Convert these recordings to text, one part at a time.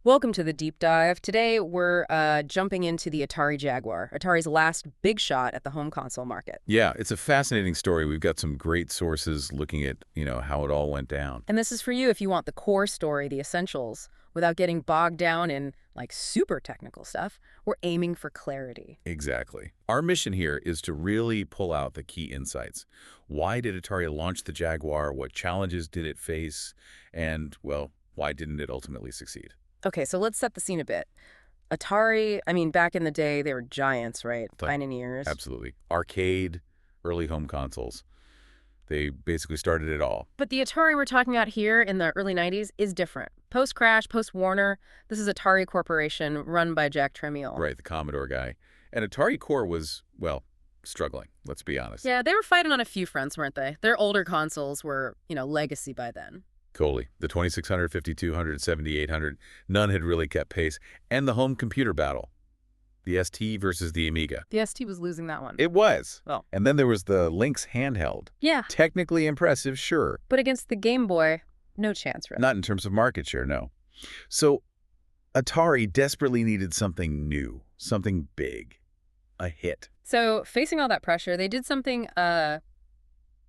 Welcome to the deep dive. Today we're jumping into the Atari Jaguar, Atari's last big shot at the home console market. Yeah, it's a fascinating story. We've got some great sources looking at, how it all went down. And this is for you if you want the core story, the essentials, without getting bogged down in, like, super technical stuff. We're aiming for clarity. Exactly. Our mission here is to really pull out the key insights. Why did Atari launch the Jaguar? What challenges did it face? And, well, why didn't it ultimately succeed? Okay, so let's set the scene a bit. Atari, back in the day, they were giants, right? Pioneers. Absolutely. Arcade, early home consoles. They basically started it all. But the Atari we're talking about here in the early 90s is different. Post-Crash, post-Warner, this is Atari Corporation run by Jack Tramiel. Right, the Commodore guy. And Atari Core was, well, struggling, let's be honest. Yeah, they were fighting on a few fronts, weren't they? Their older consoles were, legacy by then. Totally. The 2600, 5200, 7800, none had really kept pace. And the home computer battle. The ST versus the Amiga. The ST was losing that one. It was. Well. And then there was the Lynx handheld. Yeah. Technically impressive, sure. But against the Game Boy, no chance, really. Not in terms of market share, no. So Atari desperately needed something new, something big, a hit. So facing all that pressure, they did something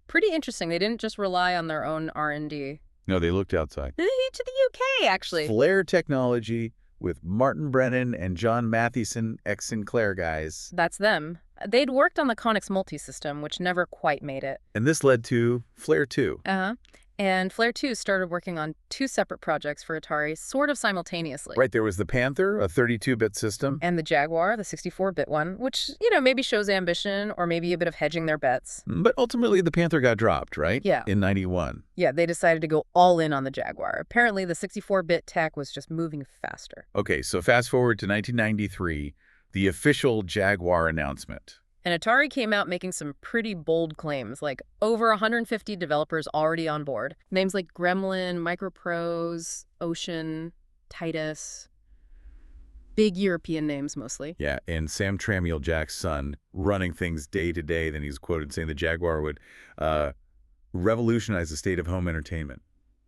pretty interesting. They didn't just rely on their own R&D. No, they looked outside. To the UK, actually. Flare Technology with Martin Brennan and John Mathieson, ex-Sinclair guys. That's them. They'd worked on the Conix multi-system, which never quite made it. And this led to Flare 2. Uh-huh. And Flare 2 started working on two separate projects for Atari, sort of simultaneously. Right, there was the Panther, a 32-bit system. And the Jaguar, the 64-bit one, which, maybe shows ambition or maybe a bit of hedging their bets. But ultimately, the Panther got dropped, right? Yeah. In 91. Yeah, they decided to go all in on the Jaguar. Apparently, the 64-bit tech was just moving faster. Okay, so fast forward to 1993, the official Jaguar announcement. And Atari came out making some pretty bold claims, like over 150 developers already on board. Names like Gremlin, Microprose, Ocean, Titus. Big European names, mostly. Yeah, and Sam Tramiel, Jack's son, running things day to day. Then he's quoted saying the Jaguar would revolutionize the state of home entertainment.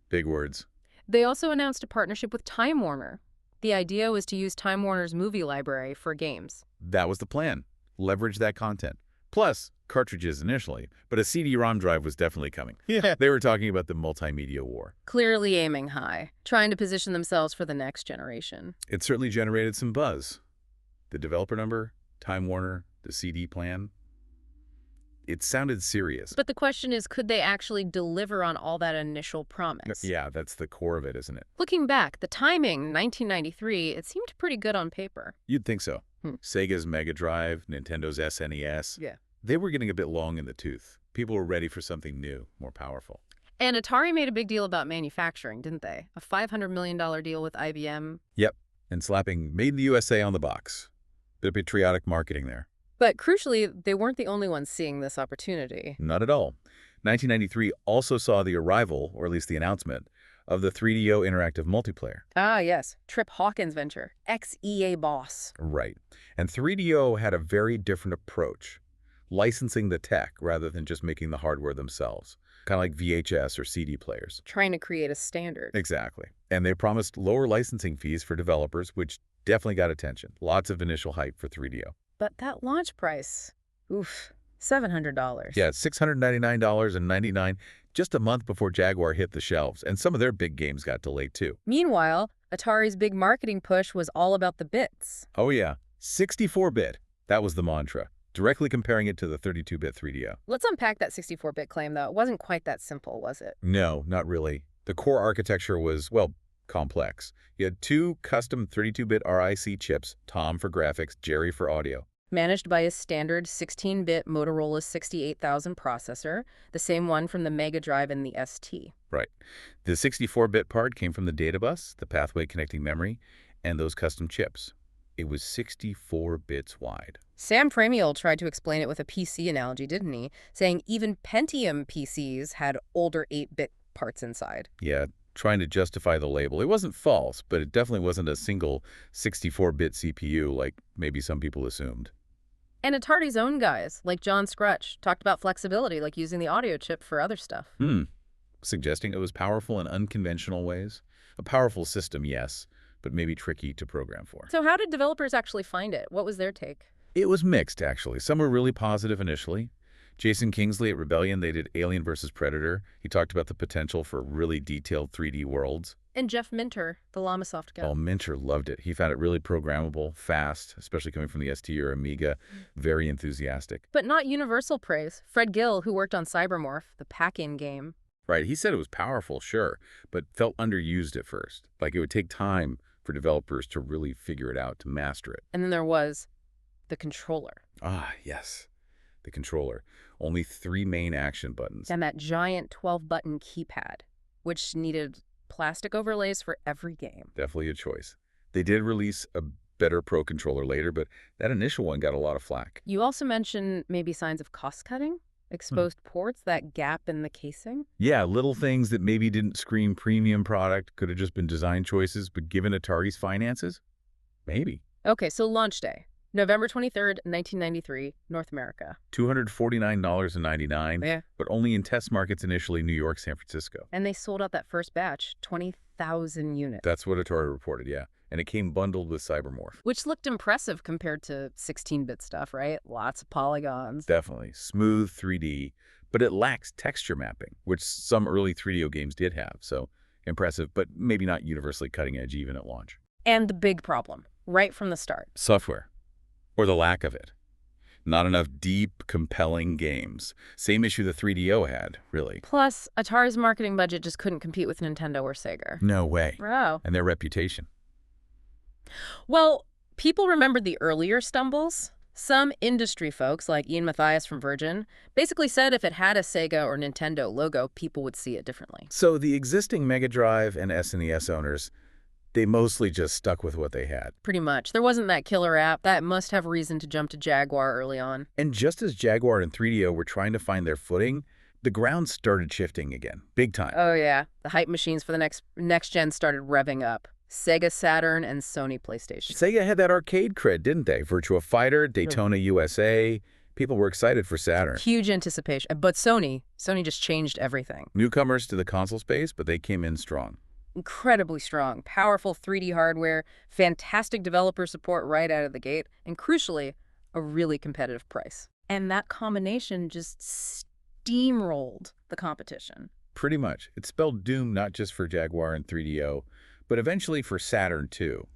Big words. They also announced a partnership with Time Warner. The idea was to use Time Warner's movie library for games. That was the plan. Leverage that content. Plus, cartridges initially, but a CD-ROM drive was definitely coming. Yeah. They were talking about the multimedia war. Clearly aiming high, trying to position themselves for the next generation. It certainly generated some buzz. The developer number, Time Warner, the CD plan. It sounded serious. But the question is, could they actually deliver on all that initial promise? Yeah, that's the core of it, isn't it? Looking back, the timing, 1993, it seemed pretty good on paper. You'd think so. Sega's Mega Drive, Nintendo's SNES. Yeah. They were getting a bit long in the tooth. People were ready for something new, more powerful. And Atari made a big deal about manufacturing, didn't they? A $500 million deal with IBM. Yep, and slapping Made in the USA on the box. Bit of patriotic marketing there. But crucially, they weren't the only ones seeing this opportunity. Not at all. 1993 also saw the arrival, or at least the announcement, of the 3DO interactive multiplayer. Ah, yes. Trip Hawkins' venture. Ex-EA boss. Right. And 3DO had a very different approach, licensing the tech rather than just making the hardware themselves, kind of like VHS or CD players. Trying to create a standard. Exactly. And they promised lower licensing fees for developers, which definitely got attention. Lots of initial hype for 3DO. But that launch price, oof, $700. Yeah, $699.99, just a month before Jaguar hit the shelves, and some of their big games got delayed too. Meanwhile, Atari's big marketing push was all about the bits. Oh yeah, 64-bit. That was the mantra, directly comparing it to the 32-bit 3DO. Let's unpack that 64-bit claim, though. It wasn't quite that simple, was it? No, not really. The core architecture was, well, complex. You had two custom 32-bit RIC chips, Tom for graphics, Jerry for audio. Managed by a standard 16-bit Motorola 68000 processor, the same one from the Mega Drive and the ST. Right. The 64-bit part came from the data bus, the pathway connecting memory, and those custom chips. It was 64 bits wide. Sam Tramiel tried to explain it with a PC analogy, didn't he? Saying even Pentium PCs had older 8-bit parts inside. Yeah, trying to justify the label. It wasn't false, but it definitely wasn't a single 64-bit CPU like maybe some people assumed. And Atari's own guys, like John Scrutch, talked about flexibility, like using the audio chip for other stuff. Suggesting it was powerful in unconventional ways. A powerful system, yes, but maybe tricky to program for. So how did developers actually find it? What was their take? It was mixed, actually. Some were really positive initially. Jason Kingsley at Rebellion, they did Alien vs. Predator. He talked about the potential for really detailed 3D worlds. And Jeff Minter, the Llamasoft guy. Oh, Minter loved it. He found it really programmable, fast, especially coming from the ST or Amiga. Very enthusiastic. But not universal praise. Fred Gill, who worked on Cybermorph, the pack-in game. Right, he said it was powerful, sure, but felt underused at first. Like it would take time for developers to really figure it out, to master it. And then there was the controller. Ah, yes, the controller. Only 3 main action buttons. And that giant 12-button keypad, which needed plastic overlays for every game. Definitely a choice. They did release a better Pro controller later, but that initial one got a lot of flack. You also mentioned maybe signs of cost-cutting? Exposed ports, that gap in the casing? Yeah, little things that maybe didn't scream premium product, could have just been design choices, but given Atari's finances, maybe. Okay, so launch day. November 23rd, 1993, North America. $249.99, Yeah. but only in test markets initially New York, San Francisco. And they sold out that first batch, 20,000 units. That's what Atari reported, yeah. And it came bundled with Cybermorph. Which looked impressive compared to 16-bit stuff, right? Lots of polygons. Definitely. Smooth 3D, but it lacks texture mapping, which some early 3DO games did have. So impressive, but maybe not universally cutting edge even at launch. And the big problem, right from the start. Software, or the lack of it. Not enough deep, compelling games. Same issue the 3DO had, really. Plus, Atari's marketing budget just couldn't compete with Nintendo or Sega. No way. Wow. And their reputation. Well, people remembered the earlier stumbles. Some industry folks, like Ian Mathias from Virgin, basically said if it had a Sega or Nintendo logo, people would see it differently. So the existing Mega Drive and SNES owners, they mostly just stuck with what they had. Pretty much. There wasn't that killer app that must have reason to jump to Jaguar early on. And just as Jaguar and 3DO were trying to find their footing, the ground started shifting again, big time. Oh yeah, the hype machines for the next gen started revving up. Sega Saturn and Sony PlayStation. Sega had that arcade cred, didn't they? Virtua Fighter, Daytona USA. People were excited for Saturn. Huge anticipation. But Sony just changed everything. Newcomers to the console space, but they came in strong. Incredibly strong, powerful 3D hardware, fantastic developer support right out of the gate, and crucially, a really competitive price. And that combination just steamrolled the competition. Pretty much. It spelled doom not just for Jaguar and 3DO, but eventually for Saturn too.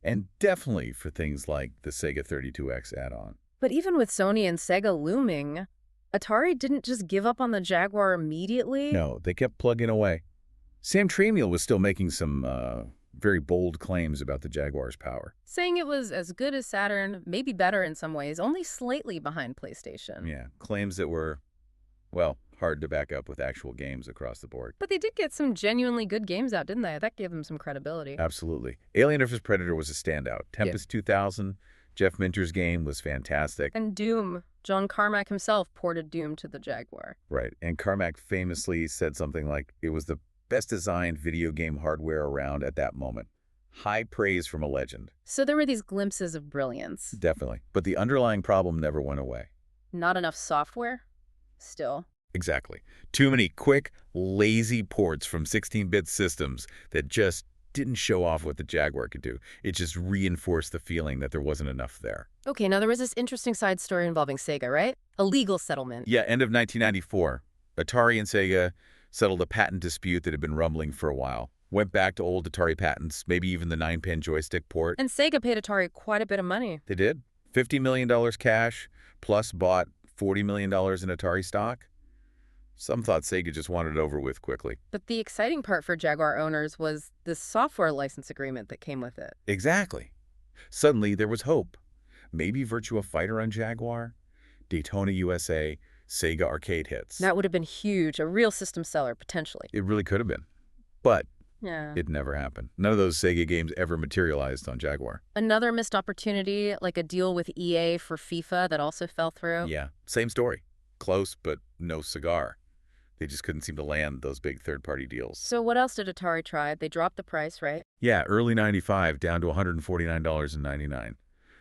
And definitely for things like the Sega 32X add-on. But even with Sony and Sega looming, Atari didn't just give up on the Jaguar immediately. No, they kept plugging away. Sam Tramiel was still making some very bold claims about the Jaguar's power. Saying it was as good as Saturn, maybe better in some ways, only slightly behind PlayStation. Yeah, claims that were, well, hard to back up with actual games across the board. But they did get some genuinely good games out, didn't they? That gave them some credibility. Absolutely. Alien vs. Predator was a standout. Tempest 2000, Jeff Minter's game was fantastic. And Doom. John Carmack himself ported Doom to the Jaguar. Right. And Carmack famously said something like, it was the best designed video game hardware around at that moment. High praise from a legend. So there were these glimpses of brilliance. Definitely. But the underlying problem never went away. Not enough software? Still. Exactly. Too many quick, lazy ports from 16-bit systems that just didn't show off what the Jaguar could do. It just reinforced the feeling that there wasn't enough there. Okay, now there was this interesting side story involving Sega, right? A legal settlement. Yeah, end of 1994. Atari and Sega settled a patent dispute that had been rumbling for a while. Went back to old Atari patents, maybe even the 9-pin joystick port. And Sega paid Atari quite a bit of money. They did. $50 million cash, plus bought $40 million in Atari stock. Some thought Sega just wanted it over with quickly. But the exciting part for Jaguar owners was the software license agreement that came with it. Exactly. Suddenly, there was hope. Maybe Virtua Fighter on Jaguar, Daytona USA, Sega arcade hits. That would have been huge, a real system seller, potentially. It really could have been. But yeah, it never happened. None of those Sega games ever materialized on Jaguar. Another missed opportunity, like a deal with EA for FIFA that also fell through. Yeah, same story. Close, but no cigar. They just couldn't seem to land those big third-party deals. So what else did Atari try? They dropped the price, right? Yeah, early 95, down to $149.99,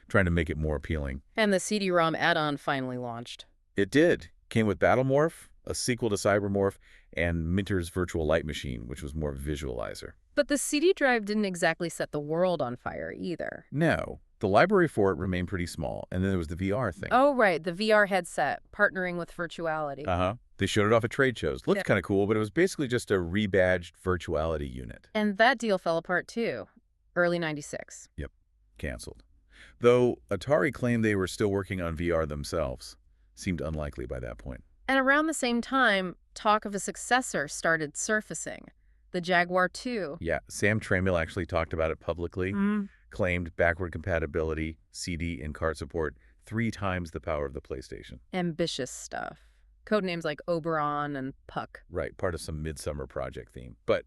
trying to make it more appealing. And the CD-ROM add-on finally launched. It did. Came with Battlemorph, a sequel to Cybermorph, and Minter's Virtual Light Machine, which was more visualizer. But the CD drive didn't exactly set the world on fire either. No, the library for it remained pretty small, and then there was the VR thing. Oh, right, the VR headset, partnering with virtuality. Uh-huh. They showed it off at trade shows. Looked Yeah. kind of cool, but it was basically just a rebadged virtuality unit. And that deal fell apart too, early 96. Yep, canceled. Though Atari claimed they were still working on VR themselves. Seemed unlikely by that point. And around the same time, talk of a successor started surfacing, the Jaguar 2. Yeah, Sam Tramiel actually talked about it publicly, claimed backward compatibility, CD and card support, 3 times the power of the PlayStation. Ambitious stuff. Codenames like Oberon and Puck. Right, part of some midsummer project theme. But,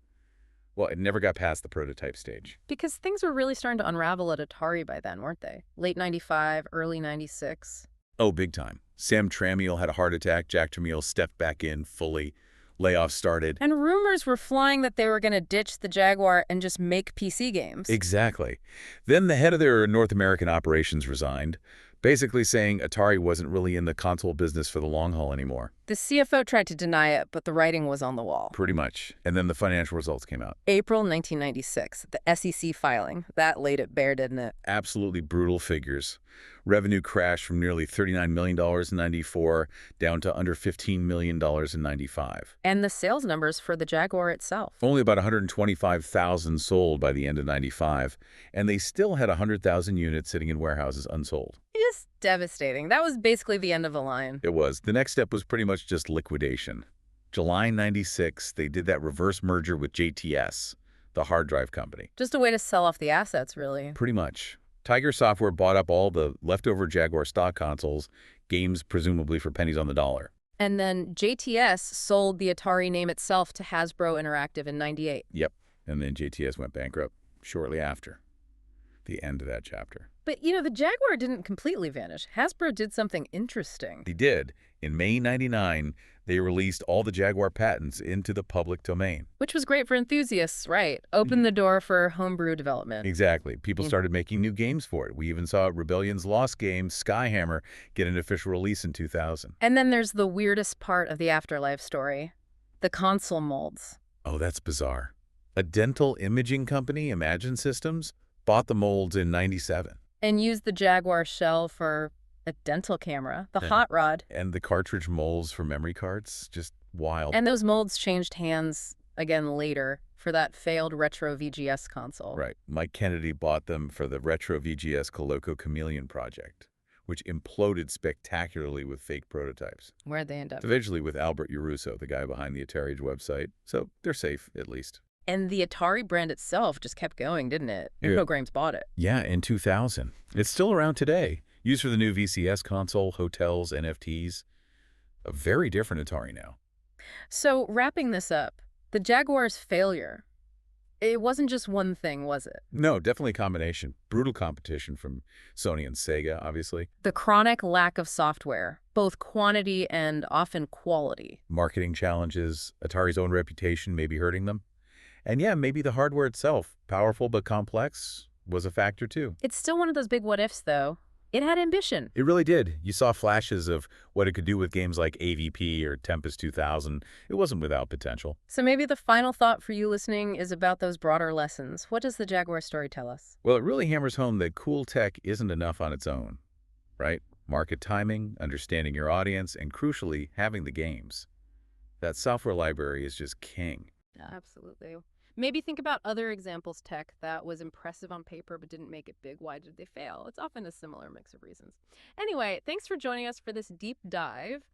well, it never got past the prototype stage. Because things were really starting to unravel at Atari by then, weren't they? Late 95, early 96. Oh, big time. Sam Tramiel had a heart attack. Jack Tramiel stepped back in fully. Layoffs started. And rumors were flying that they were going to ditch the Jaguar and just make PC games. Exactly. Then the head of their North American operations resigned, basically saying Atari wasn't really in the console business for the long haul anymore. The CFO tried to deny it, but the writing was on the wall. Pretty much. And then the financial results came out. April 1996, the SEC filing. That laid it bare, didn't it? Absolutely brutal figures. Revenue crashed from nearly $39 million in 94 down to under $15 million in 95. And the sales numbers for the Jaguar itself. Only about 125,000 sold by the end of 95, and they still had 100,000 units sitting in warehouses unsold. Just devastating. That was basically the end of the line. It was. The next step was pretty much just liquidation. July 96, they did that reverse merger with JTS, the hard drive company. Just a way to sell off the assets, really. Pretty much. Tiger Software bought up all the leftover Jaguar stock consoles, games presumably for pennies on the dollar. And then JTS sold the Atari name itself to Hasbro Interactive in 98. Yep. And then JTS went bankrupt shortly after. The end of that chapter. But, the Jaguar didn't completely vanish. Hasbro did something interesting. They did. In May 99, they released all the Jaguar patents into the public domain. Which was great for enthusiasts, right? Opened the door for homebrew development. Exactly. People started making new games for it. We even saw Rebellion's Lost game, Skyhammer, get an official release in 2000. And then there's the weirdest part of the afterlife story. The console molds. Oh, that's bizarre. A dental imaging company, Imagine Systems, bought the molds in 97. And used the Jaguar shell for a dental camera, the hot rod. And the cartridge molds for memory cards, just wild. And those molds changed hands again later for that failed retro VGS console. Right. Mike Kennedy bought them for the retro VGS Coloco Chameleon project, which imploded spectacularly with fake prototypes. Where'd they end up? Eventually with Albert Uruso, the guy behind the Atari website. So they're safe, at least. And the Atari brand itself just kept going, didn't it? Yeah. Infogrames bought it. Yeah, in 2000. It's still around today. Used for the new VCS console, hotels, NFTs. A very different Atari now. So, wrapping this up, the Jaguar's failure, it wasn't just one thing, was it? No, definitely a combination. Brutal competition from Sony and Sega, obviously. The chronic lack of software, both quantity and often quality. Marketing challenges, Atari's own reputation maybe hurting them. And yeah, maybe the hardware itself, powerful but complex, was a factor too. It's still one of those big what-ifs, though. It had ambition. It really did. You saw flashes of what it could do with games like AVP or Tempest 2000. It wasn't without potential. So maybe the final thought for you listening is about those broader lessons. What does the Jaguar story tell us? Well, it really hammers home that cool tech isn't enough on its own, right? Market timing, understanding your audience, and crucially, having the games. That software library is just king. Absolutely. Maybe think about other examples tech that was impressive on paper but didn't make it big. Why did they fail? It's often a similar mix of reasons. Anyway, thanks for joining us for this deep dive.